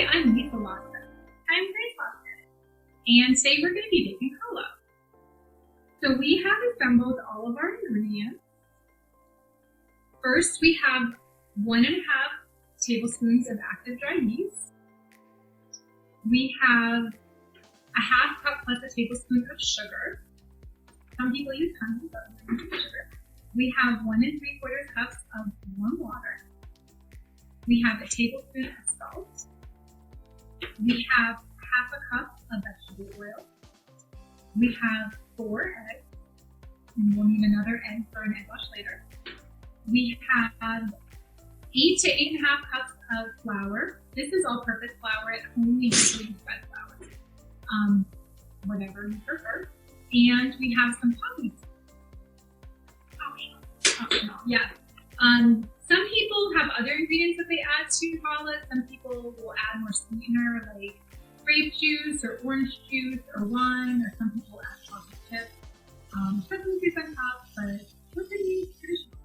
Hi, I'm Lisa Watson. I'm Grace Watson. And today we're going to be making challah. So we have assembled all of our ingredients. First, we have 1.5 tablespoons of active dry yeast. We have a 1/2 cup plus a tablespoon of sugar. Some people use honey, but we use sugar. We have 1 3/4 cups of warm water. We have a tablespoon of salt. We have 1/2 cup of vegetable oil. We have 4 eggs, and we'll need another egg for an egg wash later. We have 8 to 8.5 cups of flour. This is all-purpose flour. At home, we usually use red flour, whatever you prefer. And we have some coffee. Optional, yeah. Some people have other ingredients that they add to challah. Some people will add more sweetener like grape juice or orange juice or wine, or some people add chocolate chips. Something juice on top, but we're pretty traditional.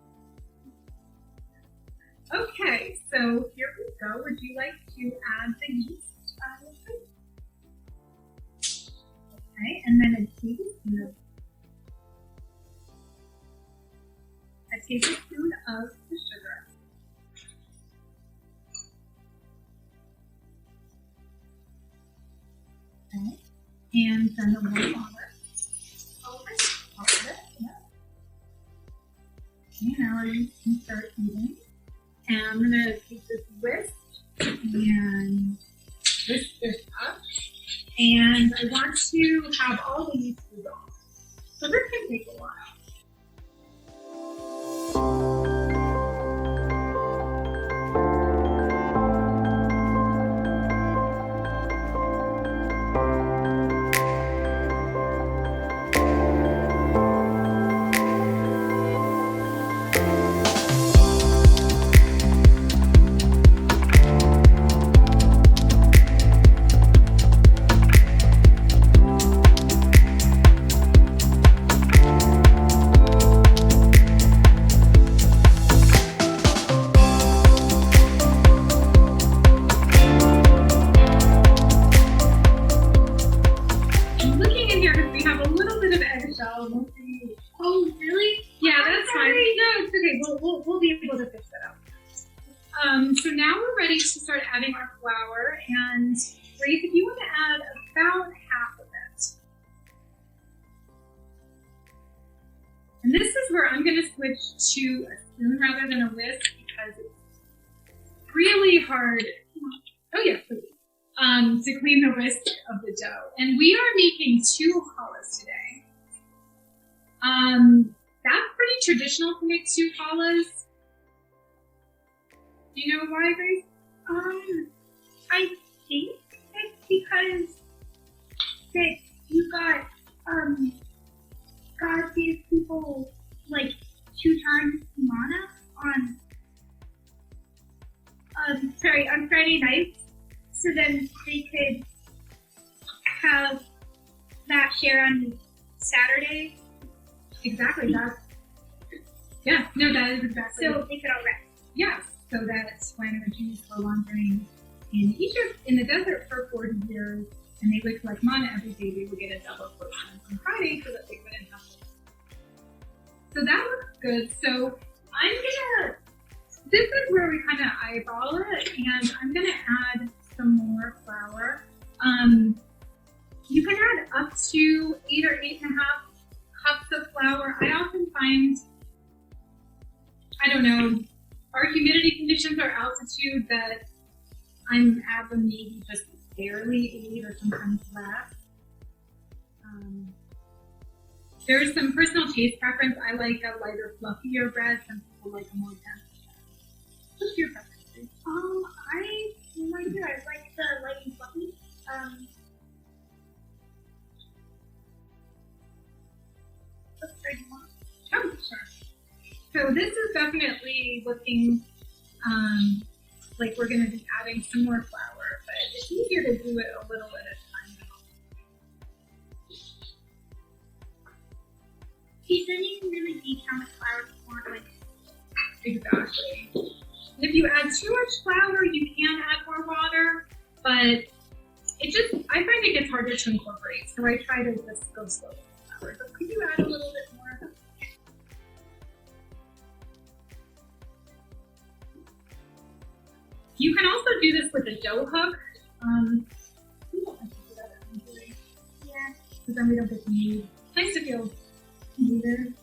Okay, so here we go. Would you like to add the yeast? Okay, and then a tablespoon of the sugar. Okay, and then the warm water. All of it, yeah. Okay, now we can start eating. And I'm gonna take this whisk and whisk this up. And I want to have all the yeast dissolved. So this can take a while. Oh, really? Yeah, that's fine. No, it's okay. We'll be able to fix that out. So now we're ready to start adding our flour. And Grace, if you want to add about half of it. And this is where I'm going to switch to a spoon rather than a whisk because it's really hard. Oh yeah, please. To clean the whisk of the dough. And we are making 2 challahs today. That's pretty traditional to make 2 challahs. Do you know why, Grace? I think it's because that you got, God gave people, like, 2 times manna on Friday nights, so then they could have that share on Saturday. Exactly. That is exactly. So they could all rest. Yes. So that's when the Jews were wandering in Egypt in the desert for 40 years, and they would collect manna every day. They would get a double portion on Friday so that they wouldn't have to. So that looks good. So this is where we kind of eyeball it, and I'm gonna add some more flour. You can add up to 8 or 8.5 cups of flour. I often find, I don't know, our humidity conditions or altitude that I'm at them maybe just barely 8 or sometimes less. There's some personal taste preference. I like a lighter, fluffier bread. Some people like a more dense bread. What's your preference? I like the light and fluffy. Oh, sure. So this is definitely looking like we're going to be adding some more flour, but it's easier to do it a little at a time now. Then you can really gauge how much flour you want. Like. Exactly. And if you add too much flour, you can add more water, but but I find it gets harder to incorporate, so I try to just go slow with the flour. So could you add a little bit more? You can also do this with a dough hook. We don't have to do that eventually. Yeah, because then we don't get to knead. It's nice to feel kneaded.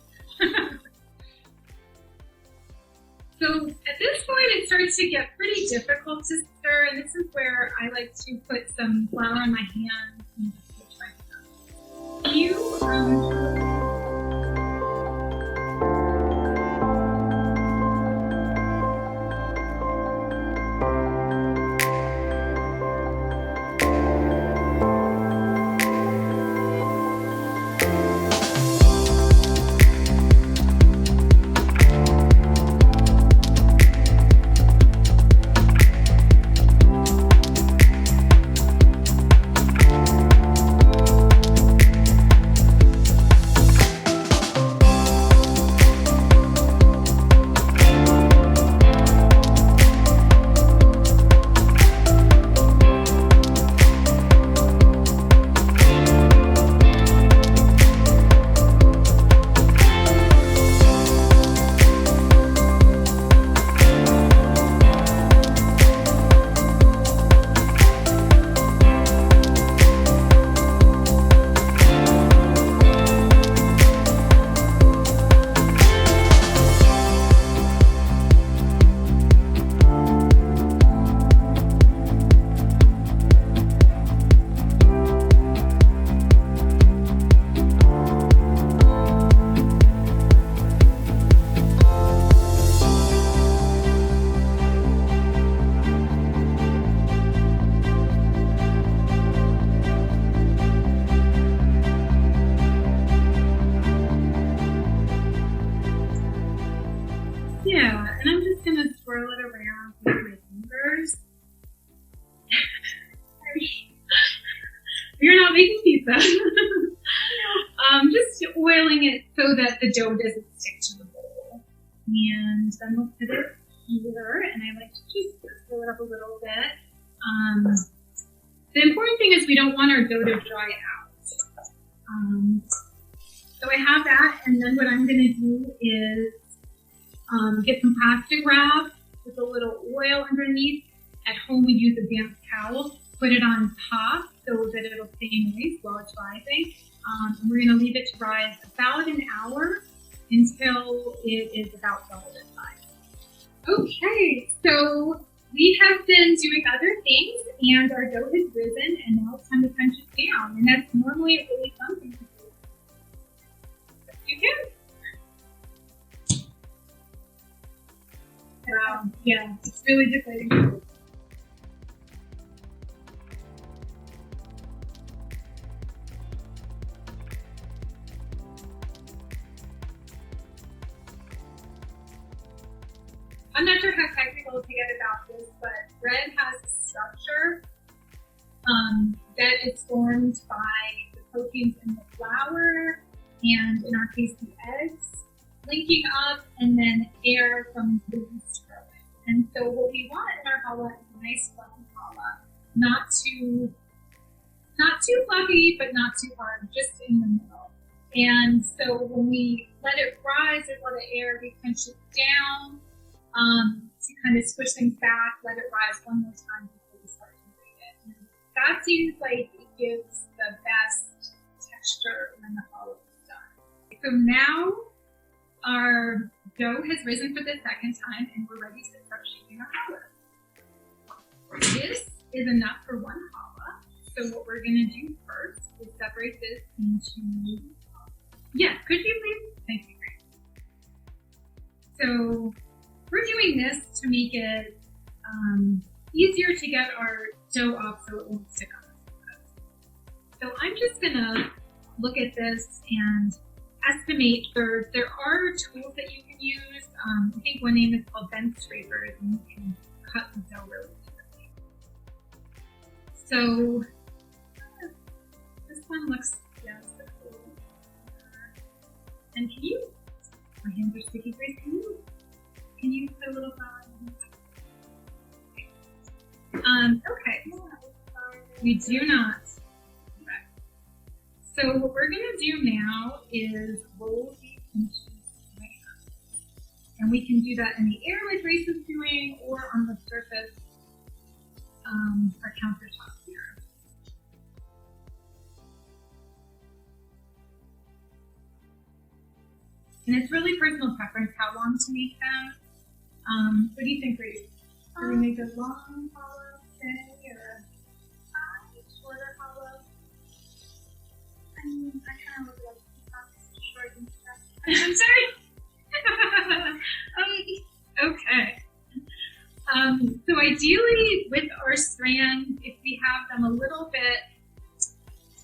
So at this point, it starts to get pretty difficult to stir, and this is where I like to put some flour on my hands and just switch my hands. Yeah, and I'm just gonna swirl it around with my fingers. You're not making pizza. Just oiling it so that the dough doesn't stick to the bowl. And then we'll put it here, and I like to just fill it up a little bit. The important thing is we don't want our dough to dry out. So I have that, and then what I'm gonna do is get some plastic wrap with a little oil underneath. At home we use a damp towel. Put it on top so that it'll stay moist while it's rising. And we're going to leave it to rise about an hour until it is about double in size. Okay, so we have been doing other things and our dough has risen, and now it's time to punch it down. And that's normally a really fun thing to do. You can. Yeah, it's really deflating. I'm not sure how technical to get about this, but bread has a structure that is formed by the proteins in the flour and, in our case, the eggs linking up, and then air from the yeast growing. And so what we want in our challah is a nice fluffy challah, not too fluffy, but not too hard, just in the middle. And so when we let it rise, there's a lot of air, we pinch it down to kind of squish things back, let it rise one more time before we start to grate it. And that seems like it gives the best texture when the challah is done. So now our dough has risen for the second time, and we're ready to start shaping our challah. This is enough for one challah. So what we're going to do first is separate this into, could you please? Thank you. So we're doing this to make it easier to get our dough off so it won't stick on us. So I'm just going to look at this and estimate. There are tools that you can use. I think one name is called bench scrapers, and you can cut the dough really easily. So this one looks and can you? My hands are sticky. Grace, can you put a little flour in? Okay. We do not. Okay. So what we're going to do now is roll these into strands. And we can do that in the air like Grace is doing, or on the surface, our countertop here. And it's really personal preference how long to make them. What do you think, Grace? Do we make a long hollow today or a shorter hollow? I mean, I kind of look like short and stuff. I'm sorry. Okay. So ideally, with our strands, if we have them a little bit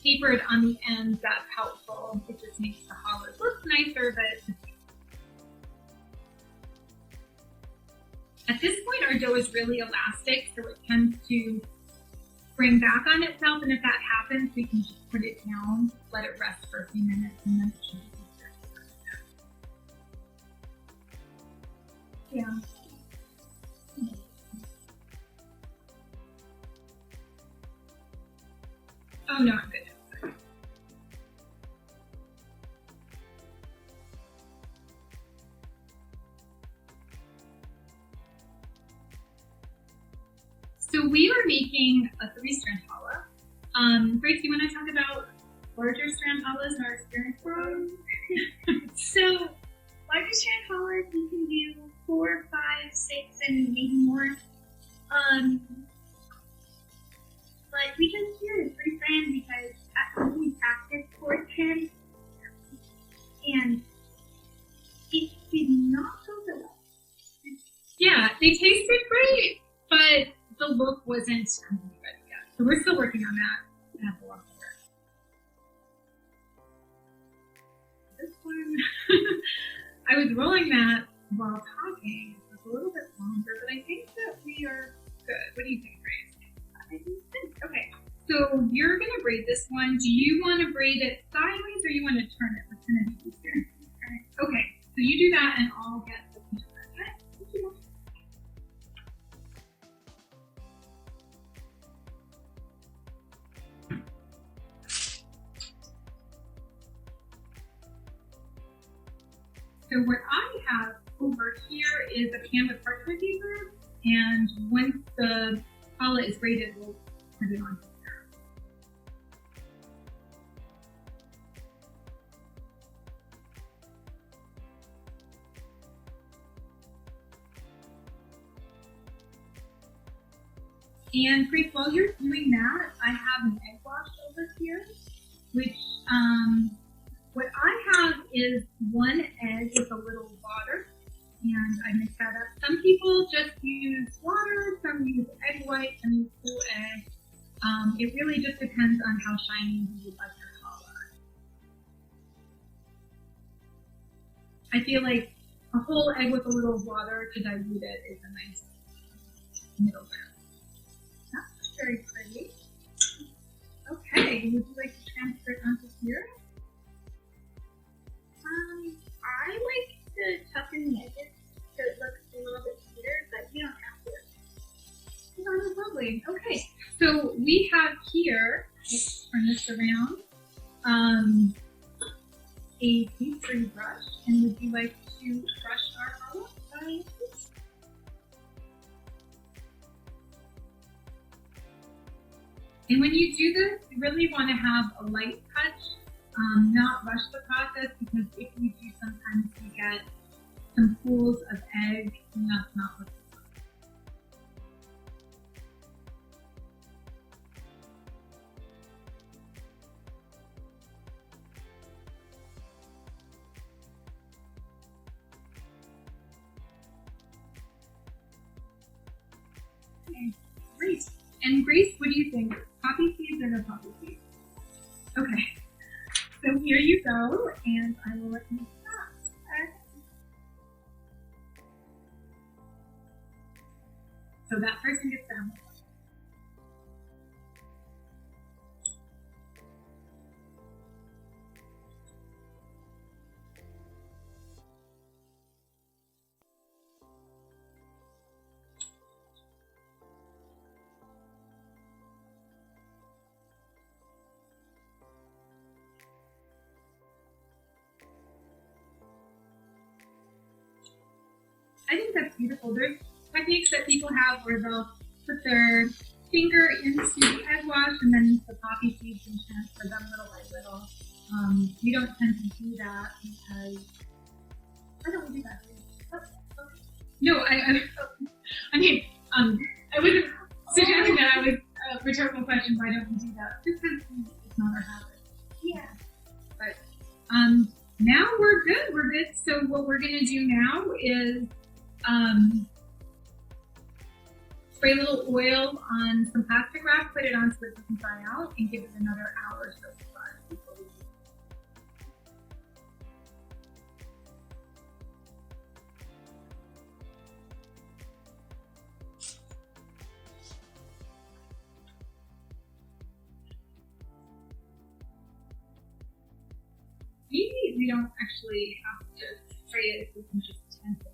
tapered on the ends, that's helpful. It just makes the hollows look nicer, but at this point, our dough is really elastic, so it tends to spring back on itself, and if that happens, we can just put it down, let it rest for a few minutes, and then it should be easier to press it down. Yeah. Oh no, I'm good. So we are making a 3-strand challah. Grace, do you want to talk about larger strand challahs and our experience with those? So, larger strand challahs, you can do 4, 5, 6, and maybe more. But we just do a 3-strand because at home we practice 4-10, and it did not go so well. Yeah, they tasted great, but the look wasn't completely ready yet. So we're still working on that. I have a lot of work. This one, I was rolling that while talking. It was a little bit longer, but I think that we are good. What do you think, Grace? I think it's good. Okay, so you're going to braid this one. Do you want to braid it sideways or you want to turn it? What's going to be easier? Okay, so you do that and I'll get the camera. Okay, thank you. So what I have over here is a canvas parchment paper, and once the challah is braided, we'll put it on here. And Grace, while you're doing that, I have an egg wash over here, which what I have is 1 egg with a little water, and I mix that up. Some people just use water, some use egg white, some use whole egg. It really just depends on how shiny you would like your challah. I feel like a whole egg with a little water to dilute it is a nice middle ground. That's very pretty. Okay, would you like to transfer it onto here? I like to tuck in the edges so it looks a little bit sweeter, but you don't have to. Oh, that's lovely. Okay, so we have here, let's turn this around, a pastry brush, and would you like to brush our challah? And when you do this, you really want to have a light touch. Not rush the process, because if you do, sometimes you get some pools of egg, and that's not what you want. Okay, great. And Grace, what do you think? Poppy seeds or no poppy seeds? Okay. So here you go, and I will let you start. So that person gets down. I think that's beautiful. There's techniques that people have where they'll put their finger into the egg wash and then the poppy seeds and transfer them little by little. We don't tend to do that because why don't we do that? No, I mean, I wasn't suggesting that I was a rhetorical question. Why don't we do that? Because it's not our habit. Yeah. But now we're good. We're good. So what we're gonna do now is spray a little oil on some plastic wrap, put it on so it doesn't dry out, and give it another hour or so to dry. Maybe we don't actually have to spray it if we can just tend it.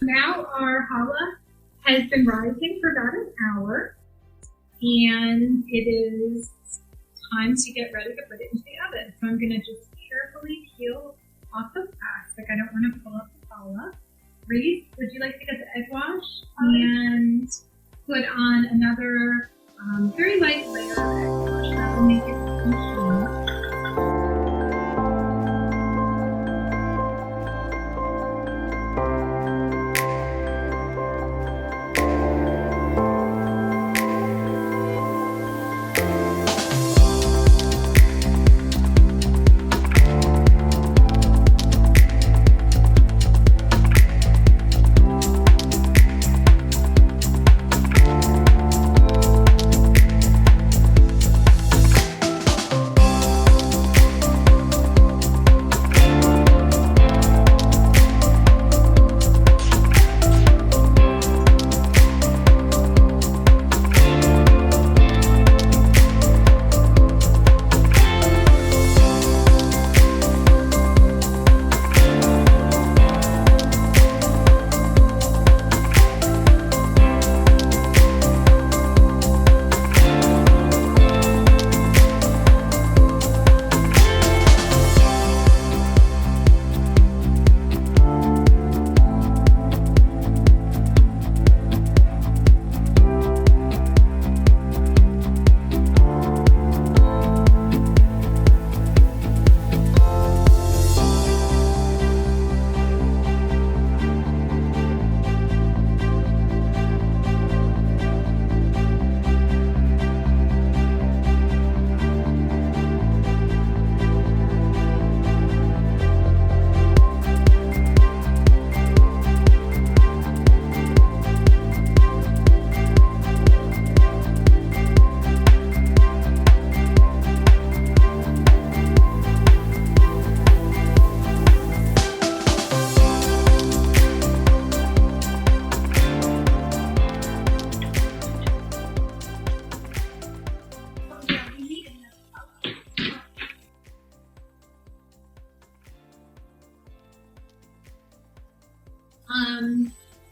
Now our challah has been rising for about an hour, and it is time to get ready to put it into the oven. So I'm going to just carefully peel off the plastic. I don't want to pull up the challah. Reese, would you like to get the egg wash and put on another very light layer of egg wash that will make it homogeneous.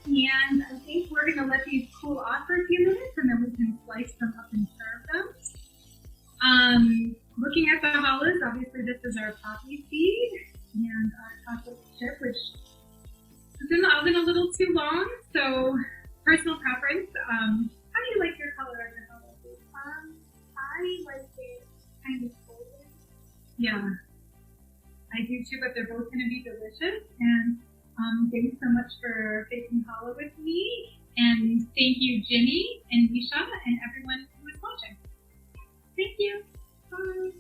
And I think we're going to let these cool off for a few minutes and then we can slice them up and serve them. Looking at the challahs, obviously this is our poppy seed and our chocolate chip, which is in the oven a little too long, so personal preference. How do you like your color on your challah? I like it kind of golden. Yeah, I do too, but they're both going to be delicious. And thanks so much for baking challah with me. And thank you, Ginny and Nisha and everyone who is watching. Thank you. Bye.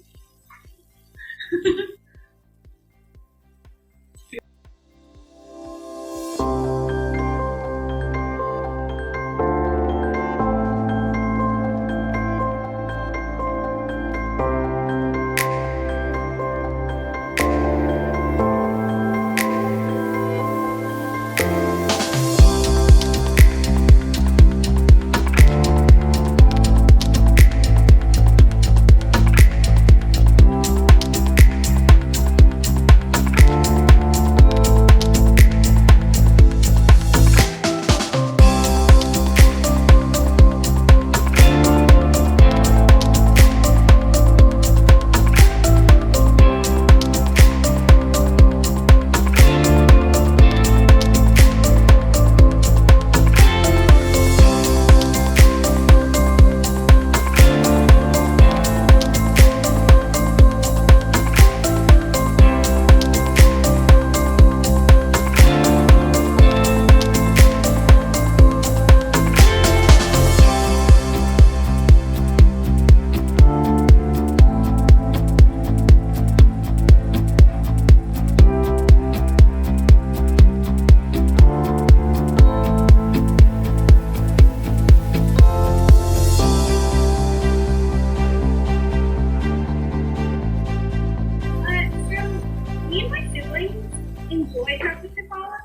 siblings enjoy chocolate challah,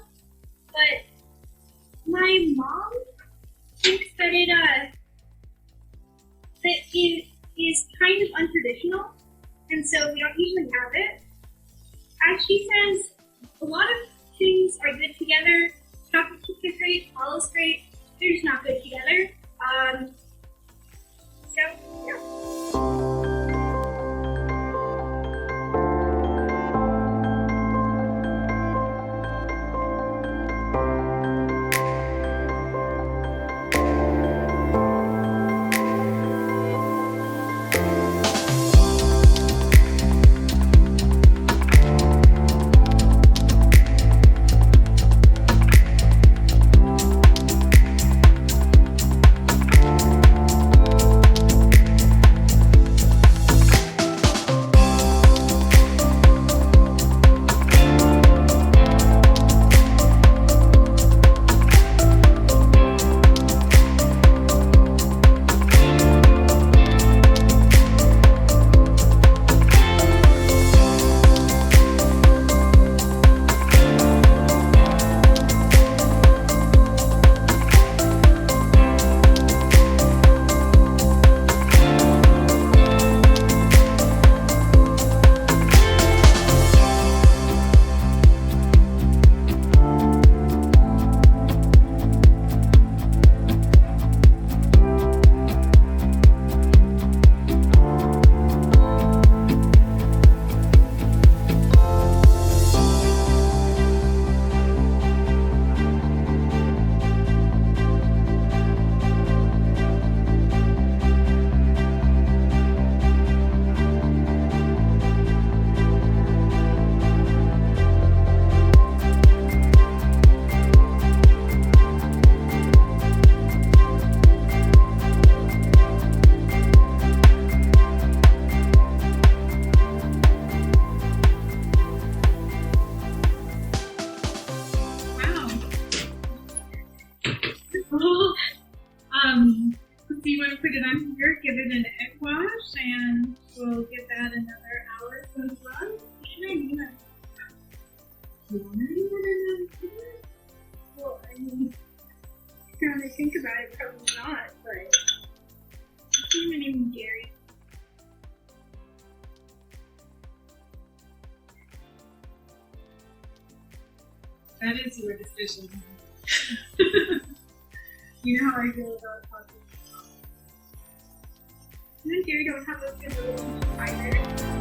but my mom thinks that it is kind of untraditional, and so we don't usually have it. As she says, a lot of things are good together. Chocolate chips are great, challah's great. They're just not good together. So yeah. So you want to put it on here, give it an egg wash, and we'll give that another hour or so as well. Should I do that? You want to do that? Well, I mean, now that I think about it, probably not, but I think my name is Gary. That is your decision. You know how I feel about talking. Me and Gary don't have a good relationship either.